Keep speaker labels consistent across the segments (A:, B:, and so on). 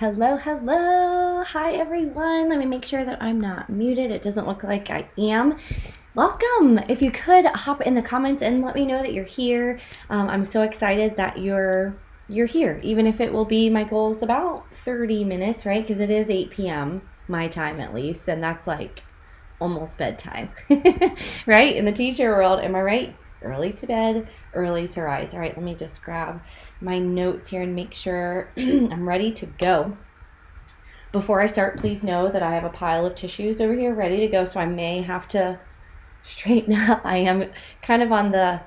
A: Hello, hello. Hi, everyone. Let me make sure that I'm not muted. It doesn't look like I am. Welcome. If you could hop in the comments and let me know that you're here. I'm so excited that you're here, even if it will be, my goal is about 30 minutes, right? Because it is 8 p.m. my time at least, and that's like almost bedtime, right? In the teacher world, am I right? Early to bed, early to rise. All right, let me just grab my notes here and make sure I'm ready to go. Before I start, please know that I have a pile of tissues over here ready to go, so I may have to straighten up. I am kind of on the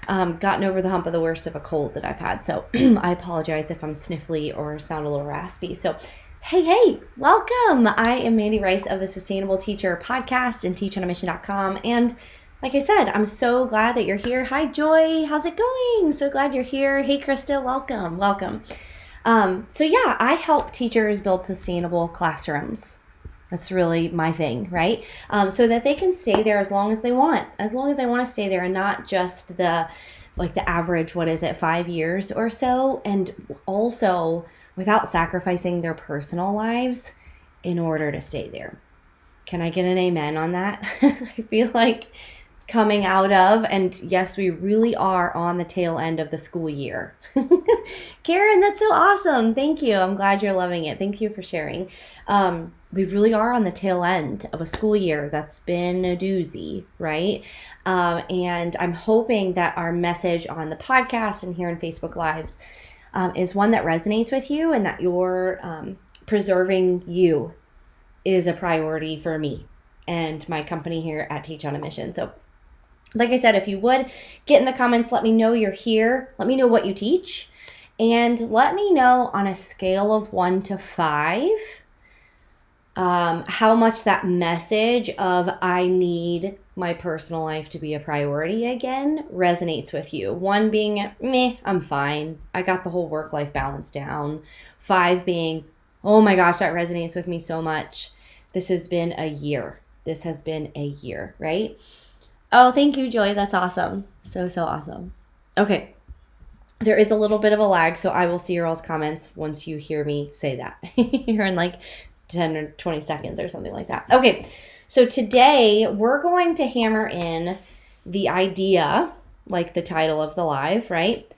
A: gotten over the hump of the worst of a cold that I've had, so I apologize if I'm sniffly or sound a little raspy. So hey, welcome. I am Mandy Rice of the Sustainable Teacher podcast and teachonamission.com. And like I said, I'm so glad that you're here. Hi, Joy. How's it going? So glad you're here. Hey, Krista. Welcome. So yeah, I help teachers build sustainable classrooms. That's really my thing, right? So that they can stay there as long as they want to stay there, and not just the average, 5 years or so, and also without sacrificing their personal lives in order to stay there. Can I get an amen on that? I feel like coming out of, and yes, we really are on the tail end of the school year. Karen, that's so awesome. Thank you. I'm glad you're loving it. Thank you for sharing. We really are on the tail end of a school year that's been a doozy, right? And I'm hoping that our message on the podcast and here in Facebook Lives is one that resonates with you, and that your preserving you is a priority for me and my company here at Teach on a Mission. So like I said, if you would get in the comments, let me know you're here. Let me know what you teach. And let me know on a scale of 1 to 5, how much that message of I need my personal life to be a priority again resonates with you. 1 being, meh, I'm fine. I got the whole work-life balance down. 5 being, oh my gosh, that resonates with me so much. This has been a year. Right? Oh, thank you, Joy. That's awesome. So awesome. Okay. There is a little bit of a lag, so I will see your all's comments once you hear me say that. Here in like 10 or 20 seconds or something like that. Okay. So today we're going to hammer in the idea, like the title of the live, right?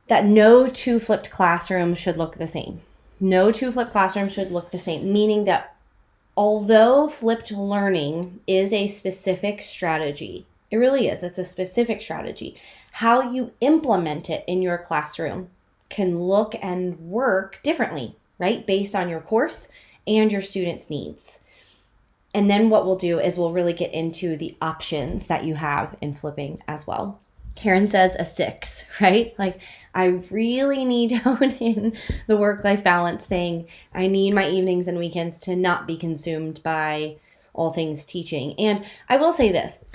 A: That no 2 flipped classrooms should look the same. No 2 flipped classrooms should look the same, meaning that although flipped learning is a specific strategy, it really is. It's a specific strategy. How you implement it in your classroom can look and work differently, right? Based on your course and your students' needs. And then what we'll do is we'll really get into the options that you have in flipping as well. Karen says a 6, right? Like, I really need to hone in the work-life balance thing. I need my evenings and weekends to not be consumed by all things teaching. And I will say this,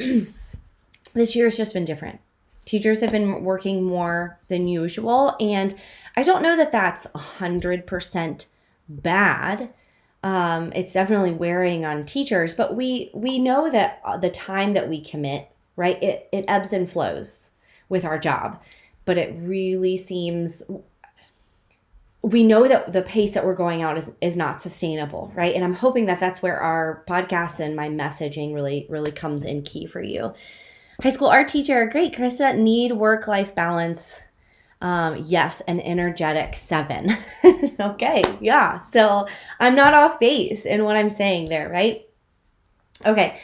A: this year's just been different. Teachers have been working more than usual, and I don't know that that's 100% bad. It's definitely wearing on teachers, but we know that the time that we commit, right, it ebbs and flows with our job, but it really seems, we know that the pace that we're going out is not sustainable, right? And I'm hoping that that's where our podcast and my messaging really comes in key for you. High school art teacher, great, Krista, need work-life balance. Yes, an energetic 7. Okay, yeah, so I'm not off base in what I'm saying there, right? Okay.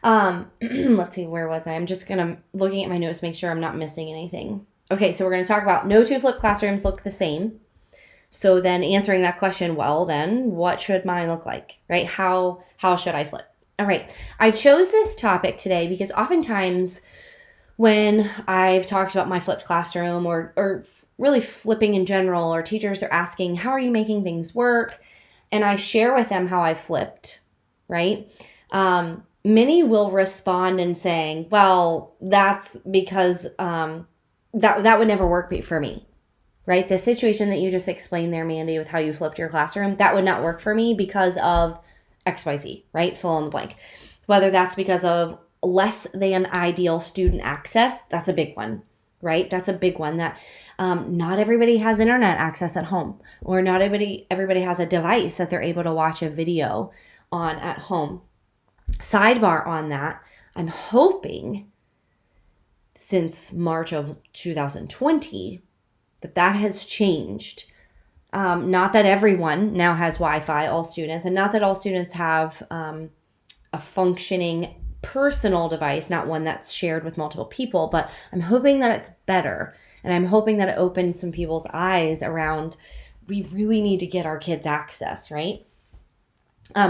A: Let's see, where was I? I'm just looking at my notes, make sure I'm not missing anything. Okay, so we're going to talk about no 2 flipped classrooms look the same. So then answering that question, well, then what should mine look like, right? How should I flip? All right, I chose this topic today because oftentimes when I've talked about my flipped classroom or really flipping in general, or teachers are asking, how are you making things work? And I share with them how I flipped, right? Many will respond in saying, well, that's because that would never work for me, right? The situation that you just explained there, Mandy, with how you flipped your classroom, that would not work for me because of XYZ, right? Fill in the blank. Whether that's because of less than ideal student access, that's a big one. right? That's a big one, that not everybody has internet access at home, or not everybody has a device that they're able to watch a video on at home. Sidebar on that, I'm hoping since March of 2020 that has changed. Not that everyone now has Wi-Fi, all students, and not that all students have a functioning personal device, not one that's shared with multiple people, but I'm hoping that it's better. And I'm hoping that it opens some people's eyes around, we really need to get our kids access, right?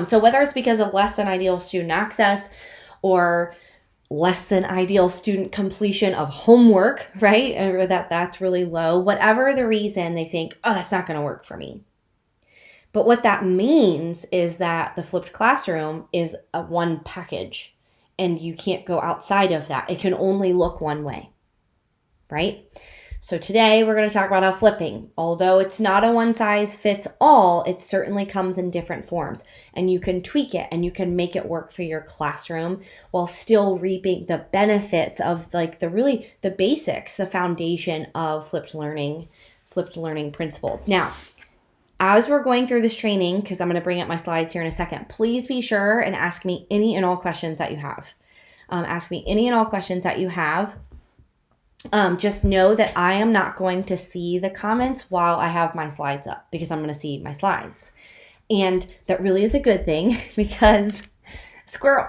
A: So whether it's because of less than ideal student access or less than ideal student completion of homework, right? Or that's really low, whatever the reason, they think, oh, that's not going to work for me. But what that means is that the flipped classroom is a one package, and you can't go outside of that. It can only look one way, right? So today we're going to talk about how flipping, although it's not a one size fits all, it certainly comes in different forms, and you can tweak it and you can make it work for your classroom while still reaping the benefits of like the basics, the foundation of flipped learning principles. Now, as we're going through this training, because I'm going to bring up my slides here in a second, please be sure and ask me any and all questions that you have. Ask me any and all questions that you have. Just know that I am not going to see the comments while I have my slides up, because I'm going to see my slides. And that really is a good thing, because squirrel,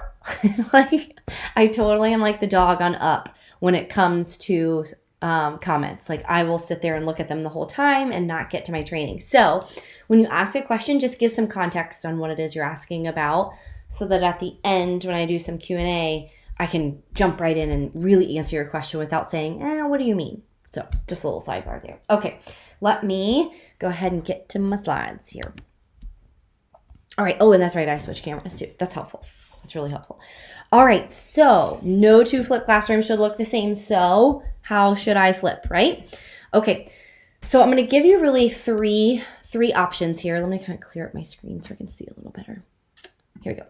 A: like I totally am like the dog on Up when it comes to comments. Like I will sit there and look at them the whole time and not get to my training. So when you ask a question, just give some context on what it is you're asking about, so that at the end, when I do some Q&A, I can jump right in and really answer your question without saying, what do you mean? So just a little sidebar there. Okay, let me go ahead and get to my slides here. All right. Oh, and that's right. I switched cameras too. That's helpful. That's really helpful. All right. So no two flipped classrooms should look the same. So how should I flip, right? Okay. So I'm going to give you really three options here. Let me kind of clear up my screen so I can see a little better. Here we go.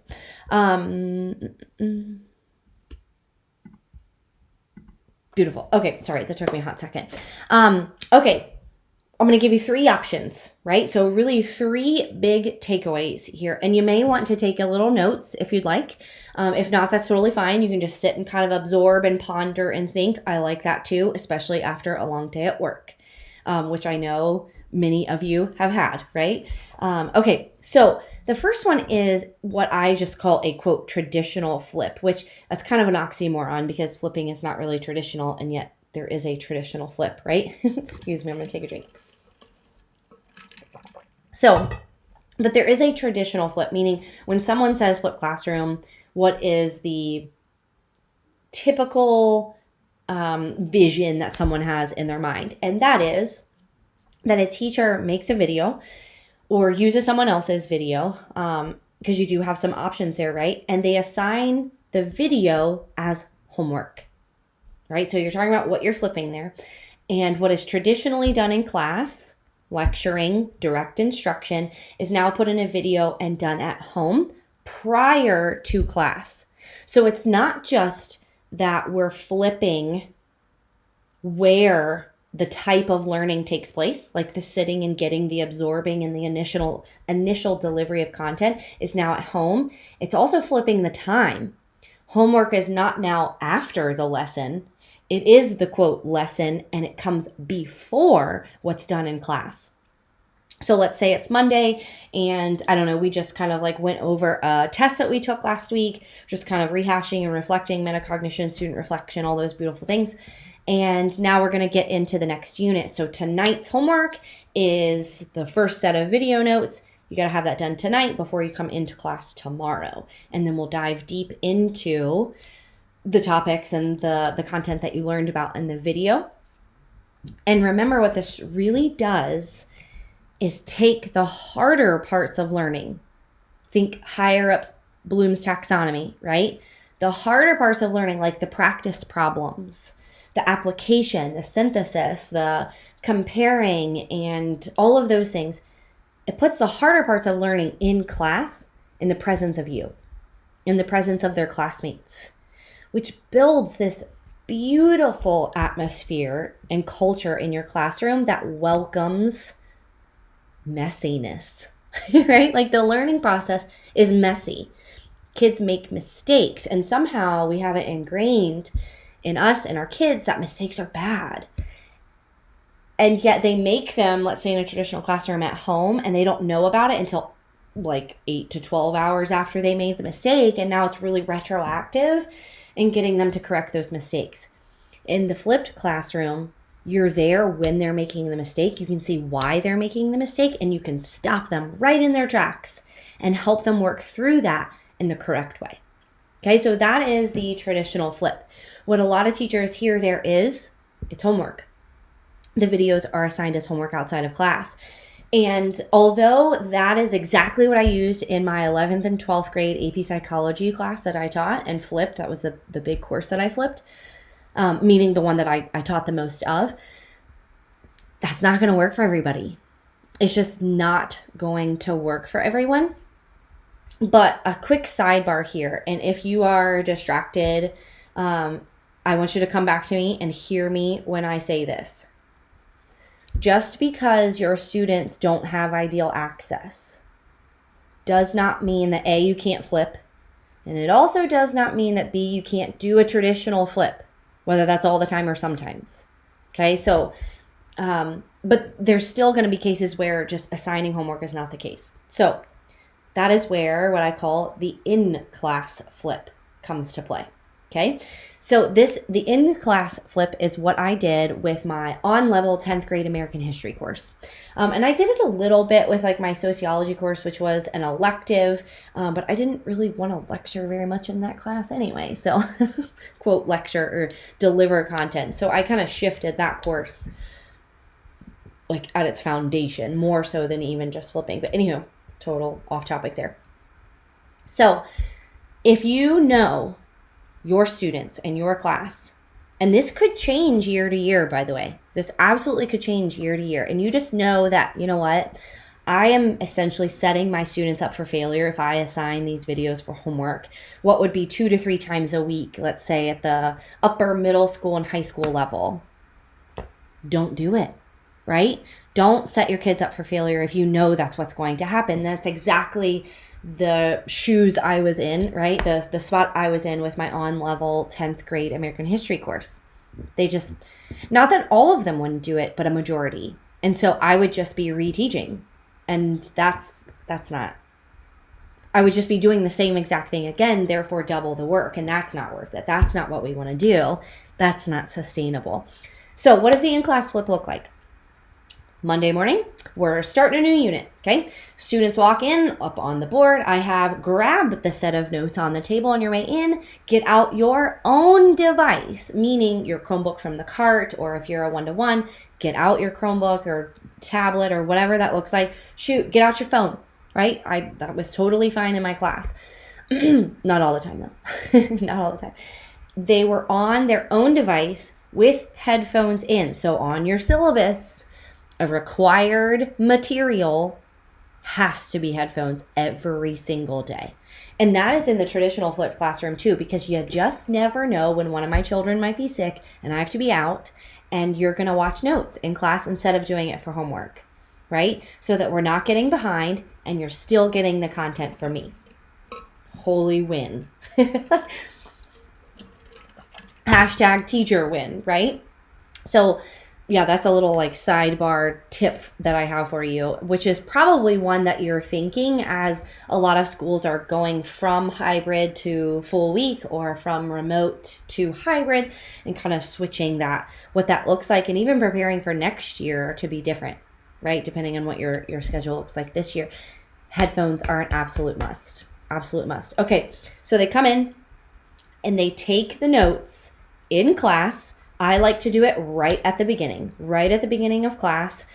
A: Beautiful. Okay, sorry, that took me a hot second. Okay, I'm going to give you three options, right? So really three big takeaways here. And you may want to take a little notes if you'd like. If not, that's totally fine. You can just sit and kind of absorb and ponder and think. I like that too, especially after a long day at work, which I know many of you have had, right? Okay, so the first one is what I just call a, quote, traditional flip, which that's kind of an oxymoron because flipping is not really traditional, and yet there is a traditional flip, right? Excuse me, I'm going to take a drink. So, but there is a traditional flip, meaning when someone says flip classroom, what is the typical vision that someone has in their mind? And that is that a teacher makes a video or uses someone else's video, because you do have some options there, right? And they assign the video as homework, right? So you're talking about what you're flipping there. And what is traditionally done in class, lecturing, direct instruction, is now put in a video and done at home prior to class. So it's not just that we're flipping where the type of learning takes place, like the sitting and getting the absorbing and the initial delivery of content is now at home. It's also flipping the time. Homework is not now after the lesson. It is the, quote, lesson, and it comes before what's done in class. So let's say it's Monday and I don't know, we just kind of like went over a test that we took last week, just kind of rehashing and reflecting, metacognition, student reflection, all those beautiful things. And now we're going to get into the next unit. So tonight's homework is the first set of video notes. You got to have that done tonight before you come into class tomorrow. And then we'll dive deep into the topics and the content that you learned about in the video. And remember, what this really does is take the harder parts of learning. Think higher up Bloom's taxonomy, right? The harder parts of learning, like the practice problems, the application, the synthesis, the comparing, and all of those things. It puts the harder parts of learning in class, in the presence of you, in the presence of their classmates, which builds this beautiful atmosphere and culture in your classroom that welcomes messiness, right? Like the learning process is messy. Kids make mistakes, and somehow we have it ingrained in us and our kids that mistakes are bad. And yet they make them, let's say in a traditional classroom at home, and they don't know about it until like 8 to 12 hours after they made the mistake. And now it's really retroactive in getting them to correct those mistakes. In the flipped classroom, you're there when they're making the mistake. You can see why they're making the mistake, and you can stop them right in their tracks and help them work through that in the correct way. Okay, so that is the traditional flip. What a lot of teachers hear there is, it's homework. The videos are assigned as homework outside of class. And although that is exactly what I used in my 11th and 12th grade AP psychology class that I taught and flipped, that was the big course that I flipped, meaning the one that I taught the most of, that's not going to work for everybody. It's just not going to work for everyone. But a quick sidebar here, and if you are distracted, I want you to come back to me and hear me when I say this. Just because your students don't have ideal access does not mean that A, you can't flip, and it also does not mean that B, you can't do a traditional flip, whether that's all the time or sometimes. Okay, so, but there's still going to be cases where just assigning homework is not the case. So that is where what I call the in-class flip comes to play. Okay, so the in-class flip is what I did with my on-level 10th grade American history course. And I did it a little bit with like my sociology course, which was an elective, but I didn't really want to lecture very much in that class anyway. So quote, lecture or deliver content. So I kind of shifted that course like at its foundation more so than even just flipping. But anywho, total off topic there. So if you know your students and your class, and this could change year to year, by the way, this absolutely could change year to year. And you just know that, you know what, I am essentially setting my students up for failure if I assign these videos for homework, what would be 2 to 3 times a week, let's say at the upper middle school and high school level. Don't do it, right? Don't set your kids up for failure if you know that's what's going to happen. That's exactly the shoes I was in, right? The spot I was in with my on-level 10th grade American history course. They just, not that all of them wouldn't do it, but a majority. And so I would just be reteaching. And that's not, I would just be doing the same exact thing again, therefore double the work. And that's not worth it. That's not what we want to do. That's not sustainable. So what does the in-class flip look like? Monday morning, we're starting a new unit, okay? Students walk in, up on the board. I have grabbed the set of notes on the table on your way in. Get out your own device, meaning your Chromebook from the cart, or if you're a one-to-one, get out your Chromebook or tablet or whatever that looks like. Shoot, get out your phone, right? That was totally fine in my class. Not all the time, though. Not all the time. They were on their own device with headphones in. So on your syllabus, a required material has to be headphones every single day. And that is in the traditional flipped classroom too, because you just never know when one of my children might be sick and I have to be out and you're going to watch notes in class instead of doing it for homework, right? So that we're not getting behind and you're still getting the content from me. Holy win. Hashtag teacher win, right? So yeah, that's a little like sidebar tip that I have for you, which is probably one that you're thinking as a lot of schools are going from hybrid to full week or from remote to hybrid and kind of switching that, what that looks like, and even preparing for next year to be different, right? Depending on what your schedule looks like this year. Headphones are an absolute must. Absolute must. Okay, so they come in and they take the notes in class. I like to do it right at the beginning of class.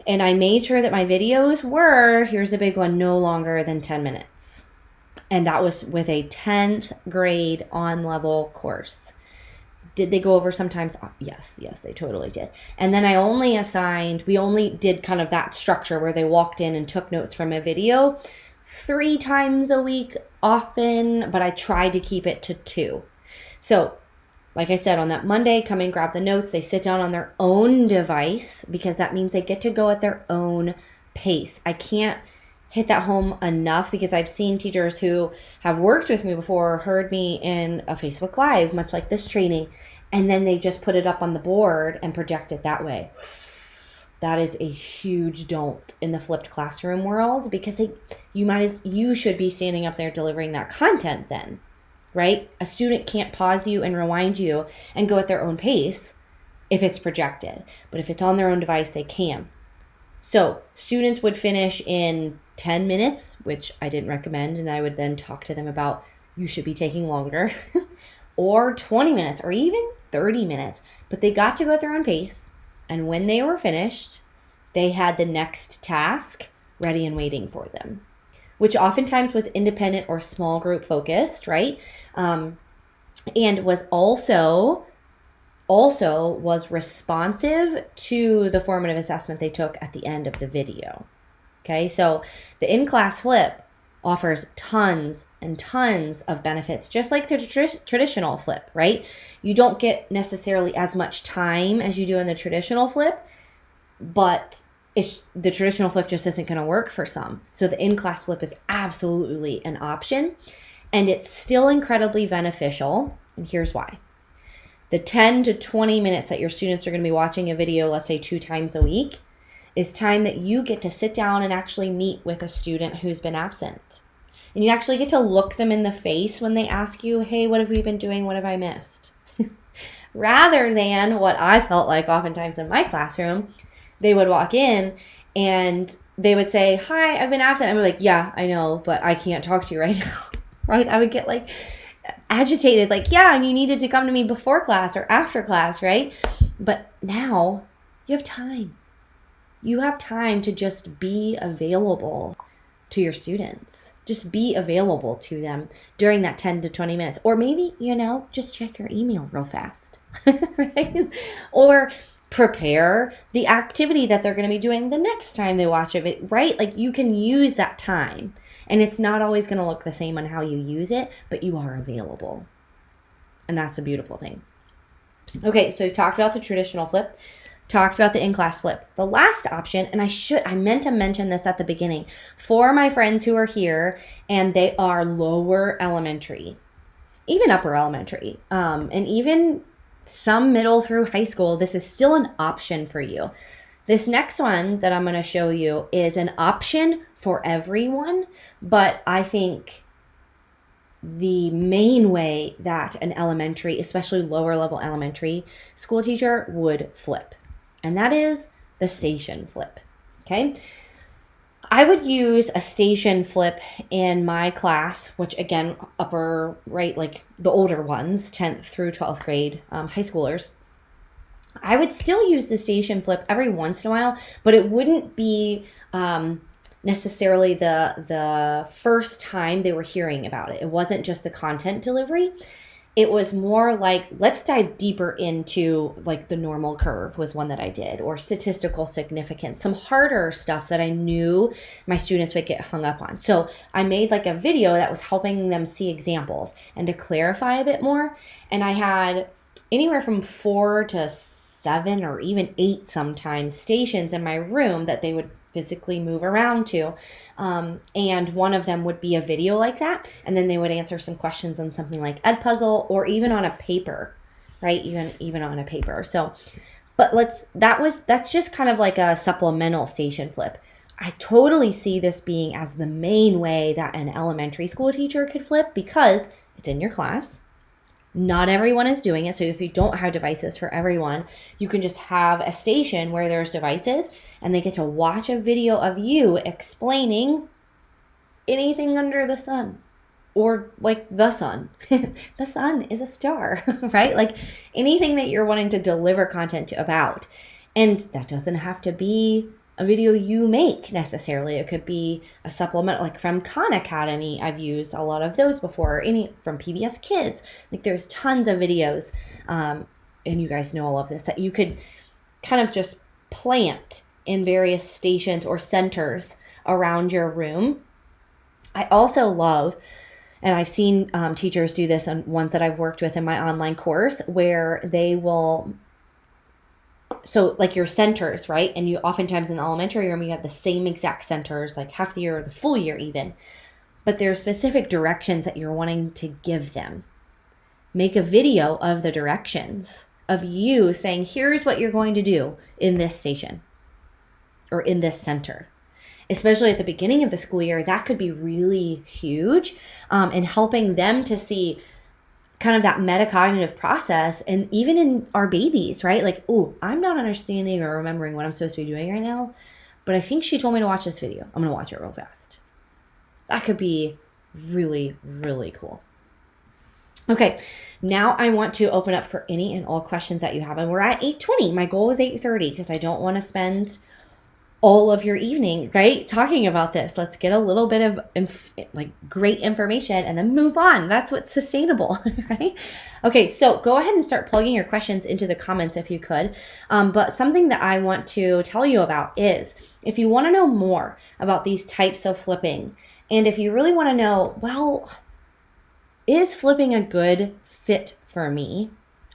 A: And I made sure that my videos were, here's a big one, no longer than 10 minutes. And that was with a 10th grade on-level course. Did they go over sometimes? Yes, they totally did. And then we only did kind of that structure where they walked in and took notes from a video 3 times a week often, but I tried to keep it to 2. So Like I said, on that Monday, come and grab the notes. They sit down on their own device because that means they get to go at their own pace. I can't hit that home enough because I've seen teachers who have worked with me before, heard me in a Facebook Live, much like this training, and then they just put it up on the board and project it that way. That is a huge don't in the flipped classroom world because you should be standing up there delivering that content then, right? A student can't pause you and rewind you and go at their own pace if it's projected. But if it's on their own device, they can. So students would finish in 10 minutes, which I didn't recommend, and I would then talk to them about you should be taking longer, or 20 minutes, or even 30 minutes. But they got to go at their own pace, and when they were finished, they had the next task ready and waiting for them, which oftentimes was independent or small group focused, right? And was also was responsive to the formative assessment they took at the end of the video. Okay, so the in-class flip offers tons and tons of benefits, just like the traditional flip, right? You don't get necessarily as much time as you do in the traditional flip, but the traditional flip just isn't going to work for some. So the in-class flip is absolutely an option, and it's still incredibly beneficial, and here's why. The 10 to 20 minutes that your students are going to be watching a video, let's say 2 times a week, is time that you get to sit down and actually meet with a student who's been absent. And you actually get to look them in the face when they ask you, hey, what have we been doing? What have I missed? Rather than what I felt like oftentimes in my classroom, they would walk in and they would say, hi, I've been absent. I'm like, yeah, I know, but I can't talk to you right now. Right? I would get like agitated, like, yeah, and you needed to come to me before class or after class, right? But now you have time. You have time to just be available to your students. Just be available to them during that 10 to 20 minutes. Or maybe, just check your email real fast, right? Or prepare the activity that they're going to be doing the next time they watch it, right? Like you can use that time. And it's not always going to look the same on how you use it, but you are available. And that's a beautiful thing. Okay, so we've talked about the traditional flip, talked about the in-class flip. The last option, and I meant to mention this at the beginning, for my friends who are here and they are lower elementary, even upper elementary, and even some middle through high school, this is still an option for you. This next one that I'm going to show you is an option for everyone, but I think the main way that an elementary, especially lower level elementary school teacher would flip, and that is the station flip, okay? I would use a station flip in my class, which again, upper, right, like the older ones, 10th through 12th grade high schoolers. I would still use the station flip every once in a while, but it wouldn't be necessarily the first time they were hearing about it. It wasn't just the content delivery. It was more like, let's dive deeper into like the normal curve was one that I did, or statistical significance, some harder stuff that I knew my students would get hung up on. So I made like a video that was helping them see examples and to clarify a bit more. And I had anywhere from 4 to 7 or even 8 sometimes stations in my room that they would physically move around to. And one of them would be a video like that. And then they would answer some questions on something like Edpuzzle or even on a paper, right? Even on a paper. So, but that's just kind of like a supplemental station flip. I totally see this being as the main way that an elementary school teacher could flip because it's in your class. Not everyone is doing it. So if you don't have devices for everyone, you can just have a station where there's devices and they get to watch a video of you explaining anything under the sun, or like the sun. The sun is a star, right? Like anything that you're wanting to deliver content about. And that doesn't have to be a video you make necessarily. It could be a supplement, like from Khan Academy. I've used a lot of those before. From PBS Kids. Like there's tons of videos, and you guys know all of this, that you could kind of just plant in various stations or centers around your room. I also love, And I've seen teachers do this on ones that I've worked with in my online course, where they will, so like your centers, right? And you oftentimes in the elementary room, you have the same exact centers, like half the year or the full year even. But there's specific directions that you're wanting to give them. Make a video of the directions of you saying, here's what you're going to do in this station or in this center. Especially at the beginning of the school year, that could be really huge in helping them to see kind of that metacognitive process. And even in our babies, right? Like, oh, I'm not understanding or remembering what I'm supposed to be doing right now, but I think she told me to watch this video. I'm going to watch it real fast. That could be really, really cool. Okay, now I want to open up for any and all questions that you have. And we're at 8:20. My goal was 8:30 because I don't want to spend all of your evening, right, talking about this. Let's get a little bit of great information and then move on. That's what's sustainable, right? Okay, so go ahead and start plugging your questions into the comments if you could. But something that I want to tell you about is, if you want to know more about these types of flipping, and if you really want to know, well, is flipping a good fit for me?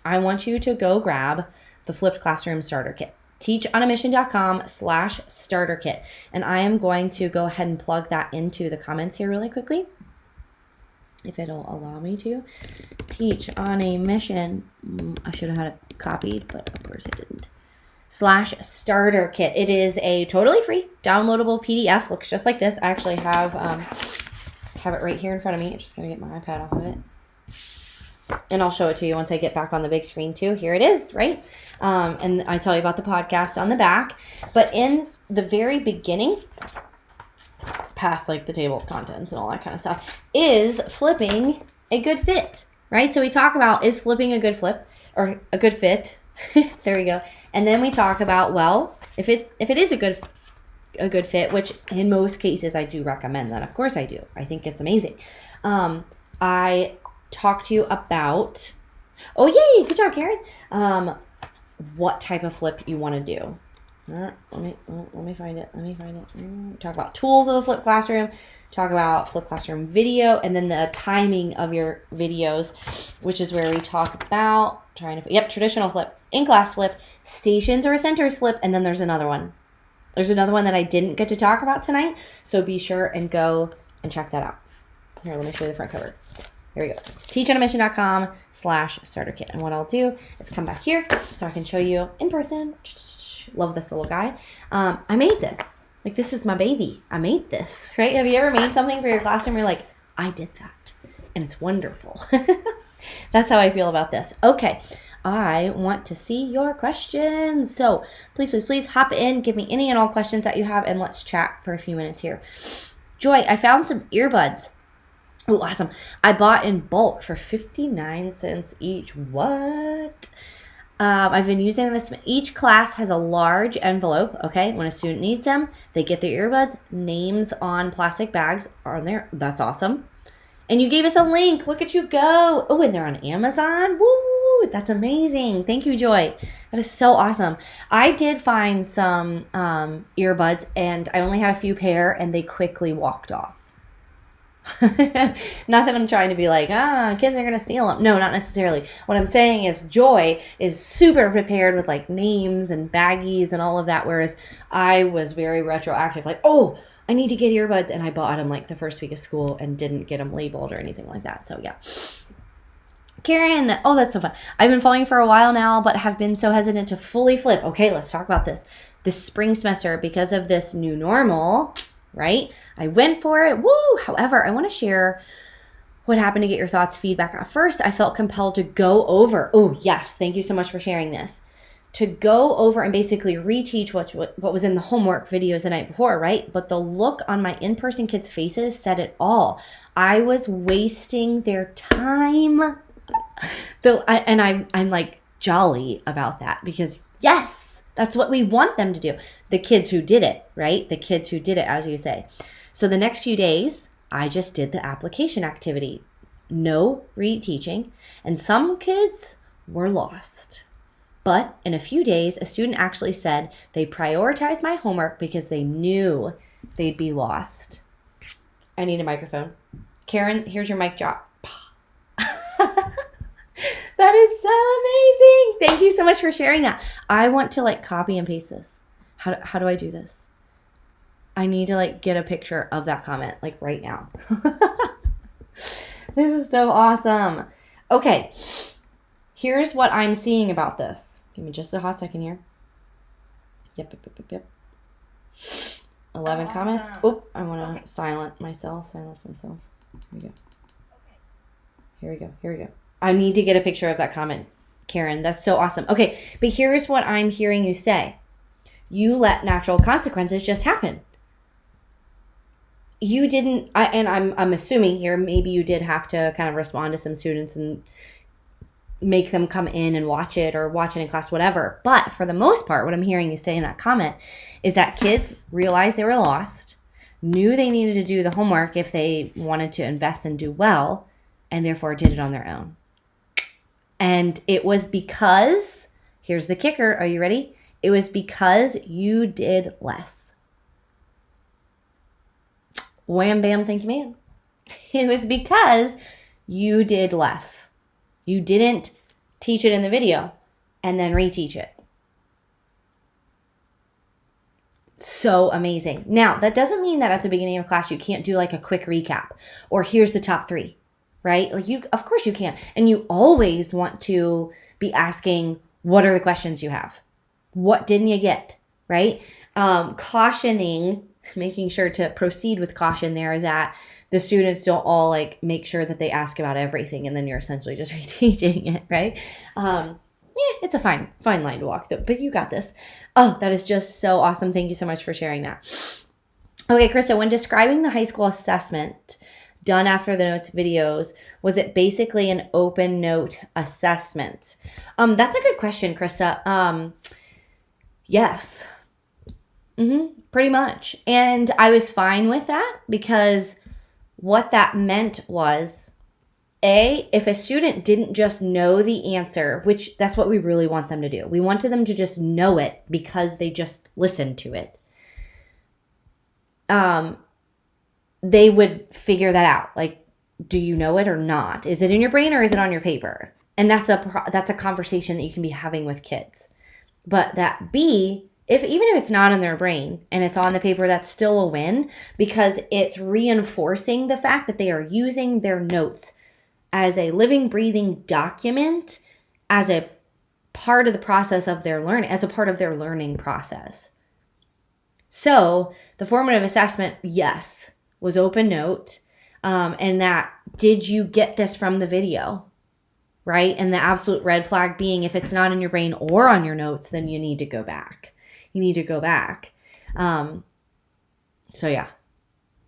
A: I want you to go grab the Flipped Classroom Starter Kit. teachonamission.com/starter kit. And I am going to go ahead and plug that into the comments here really quickly, if it'll allow me to. Teach on a Mission. I should have had it copied, but of course I didn't. /starter kit. It is a totally free downloadable PDF. Looks just like this. I actually have it right here in front of me. I'm just going to get my iPad off of it. And I'll show it to you once I get back on the big screen too. Here it is, right? And I tell you about the podcast on the back. But in the very beginning, past like the table of contents and all that kind of stuff, is flipping a good fit, right? So we talk about, is flipping a good flip or a good fit? There we go. And then we talk about, well, if it is a good fit, which in most cases I do recommend that. Of course I do. I think it's amazing. I talk to you about, oh yay, good job, Karen. What type of flip you want to do. Let me find it. Talk about tools of the Flipped Classroom. Talk about Flipped Classroom video, and then the timing of your videos, which is where we talk about traditional flip, in-class flip, stations or centers flip, and then there's another one. There's another one that I didn't get to talk about tonight, so be sure and go and check that out. Here, let me show you the front cover. Here we go. teachonamission.com/starter kit. And what I'll do is come back here so I can show you in person. Love this little guy. I made this. Like, this is my baby. I made this, right? Have you ever made something for your classroom? You're like, I did that. And it's wonderful. That's how I feel about this. Okay. I want to see your questions. So please hop in. Give me any and all questions that you have, and let's chat for a few minutes here. Joy, I found some earbuds. Oh, awesome. I bought in bulk for 59 cents each. What? I've been using this. Each class has a large envelope, okay? When a student needs them, they get their earbuds. Names on plastic bags are on there. That's awesome. And you gave us a link. Look at you go. Oh, and they're on Amazon. Woo! That's amazing. Thank you, Joy. That is so awesome. I did find some earbuds, and I only had a few pair, and they quickly walked off. Not that I'm trying to be like, kids are going to steal them. No, not necessarily. What I'm saying is Joy is super prepared with like names and baggies and all of that, whereas I was very retroactive, like, oh, I need to get earbuds, and I bought them like the first week of school and didn't get them labeled or anything like that. So yeah. Karen, oh, that's so fun. I've been following for a while now, but have been so hesitant to fully flip. Okay, let's talk about this. This spring semester, because of this new normal, right? I went for it. Woo! However, I want to share what happened to get your thoughts, feedback. At first, I felt compelled to go over. Oh, yes. Thank you so much for sharing this. To go over and basically reteach what was in the homework videos the night before, right? But the look on my in-person kids' faces said it all. I was wasting their time. I'm like jolly about that, because yes, that's what we want them to do. The kids who did it, right? The kids who did it, as you say. So the next few days, I just did the application activity. No reteaching. And some kids were lost. But in a few days, a student actually said they prioritized my homework because they knew they'd be lost. I need a microphone. Karen, here's your mic drop. That is so amazing. Thank you so much for sharing that. I want to like copy and paste this. How do I do this? I need to like get a picture of that comment like right now. This is so awesome. Okay. Here's what I'm seeing about this. Give me just a hot second here. Yep. 11 comments. Oh, I want to silence myself. Here we go. Here we go. I need to get a picture of that comment, Karen. That's so awesome. Okay, but here's what I'm hearing you say. You let natural consequences just happen. You didn't, and I'm assuming here, maybe you did have to kind of respond to some students and make them come in and watch it or watch it in class, whatever. But for the most part, what I'm hearing you say in that comment is that kids realized they were lost, knew they needed to do the homework if they wanted to invest and do well, and therefore did it on their own. And it was because, here's the kicker, are you ready? It was because you did less. Wham, bam, thank you, ma'am. It was because you did less. You didn't teach it in the video and then reteach it. So amazing. Now, that doesn't mean that at the beginning of class you can't do like a quick recap or here's the top 3. Right? Like of course you can. And you always want to be asking, what are the questions you have? What didn't you get? Right? Cautioning, making sure to proceed with caution there that the students don't all like make sure that they ask about everything and then you're essentially just reteaching it, right? It's a fine line to walk though, but you got this. Oh, that is just so awesome. Thank you so much for sharing that. Okay, Krista, when describing the high school assessment done after the notes videos, was it basically an open note assessment? That's a good question, Krista. Yes. Pretty much. And I was fine with that because what that meant was, if a student didn't just know the answer, which that's what we really want them to do. We wanted them to just know it because they just listened to it. They would figure that out. Like, do you know it or not? Is it in your brain or is it on your paper? And that's a conversation that you can be having with kids. But that B, even if it's not in their brain and it's on the paper, that's still a win because it's reinforcing the fact that they are using their notes as a living, breathing document, as a part of the process of their learning, as a part of their learning process. So the formative assessment, yes, was open note. And that, did you get this from the video? Right? And the absolute red flag being, if it's not in your brain or on your notes, then you need to go back. So yeah,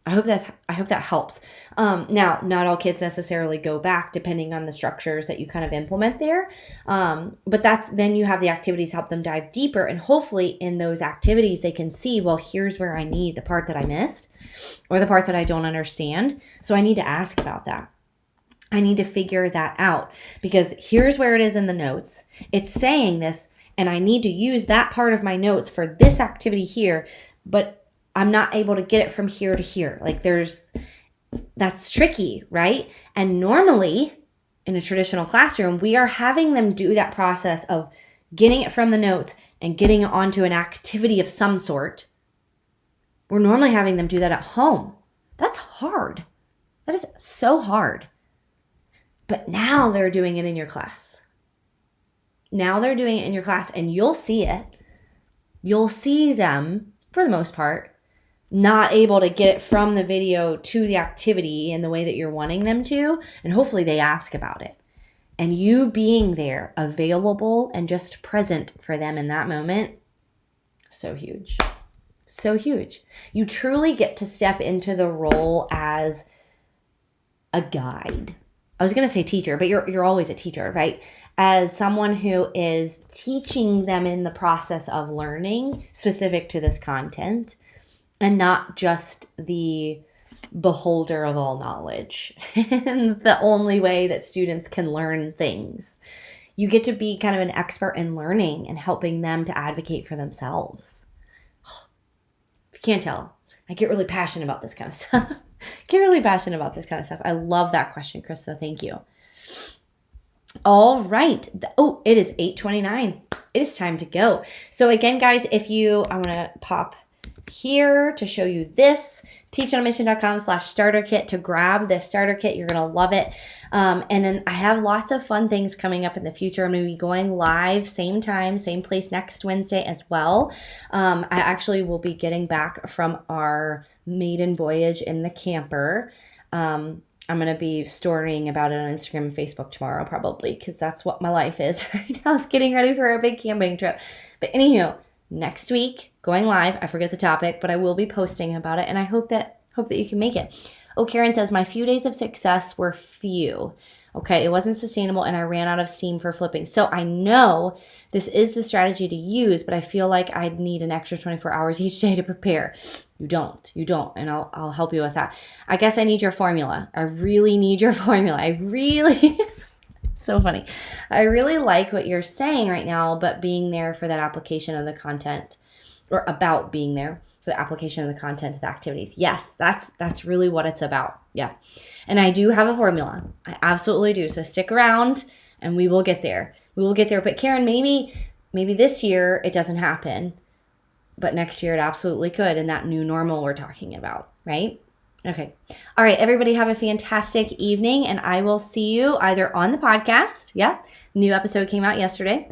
A: I hope that helps. Now, not all kids necessarily go back depending on the structures that you kind of implement there. But then you have the activities help them dive deeper. And hopefully in those activities, they can see, well, here's where I need the part that I missed or the part that I don't understand. So I need to ask about that. I need to figure that out because here's where it is in the notes. It's saying this, and I need to use that part of my notes for this activity here, but I'm not able to get it from here to here. Like that's tricky, right? And normally in a traditional classroom, we are having them do that process of getting it from the notes and getting it onto an activity of some sort. We're normally having them do that at home. That's hard. That is so hard. But now they're doing it in your class. Now they're doing it in your class and you'll see it. You'll see them, for the most part, not able to get it from the video to the activity in the way that you're wanting them to. And hopefully they ask about it. And you being there, available and just present for them in that moment, so huge. So huge. You truly get to step into the role as a guide. I was going to say teacher, but you're always a teacher, right? As someone who is teaching them in the process of learning specific to this content and not just the beholder of all knowledge and the only way that students can learn things. You get to be kind of an expert in learning and helping them to advocate for themselves. If you can't tell, I get really passionate about this kind of stuff. Get really passionate about this kind of stuff. I love that question, Krista. Thank you. All right. Oh, it is 8:29. It is time to go. So again, guys, I want to pop here to show you this, teachonamission.com/starter kit to grab this starter kit. You're going to love it. And then I have lots of fun things coming up in the future. I'm going to be going live same time, same place next Wednesday as well. I actually will be getting back from our maiden voyage in the camper. I'm going to be storying about it on Instagram and Facebook tomorrow probably, because that's what my life is right now, is getting ready for a big camping trip. But anywho, next week, going live. I forget the topic, but I will be posting about it, and I hope that you can make it. Oh, Karen says, my few days of success were few. Okay, it wasn't sustainable, and I ran out of steam for flipping. So I know this is the strategy to use, but I feel like I'd need an extra 24 hours each day to prepare. You don't, and I'll help you with that. I guess I need your formula. I really need your formula. So funny. I really like what you're saying right now, but being there for that application of the content, or about being there for the application of the content to the activities. Yes, that's really what it's about. Yeah. And I do have a formula. I absolutely do. So stick around and we will get there. But Karen, maybe this year it doesn't happen, but next year it absolutely could. And that new normal we're talking about, right? Okay. All right, everybody have a fantastic evening, and I will see you either on the podcast. Yeah. New episode came out yesterday.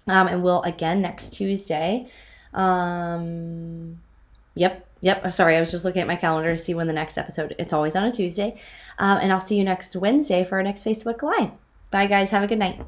A: And we'll again next Tuesday. Yep. Sorry, I was just looking at my calendar to see when the next episode. It's always on a Tuesday. And I'll see you next Wednesday for our next Facebook Live. Bye, guys. Have a good night.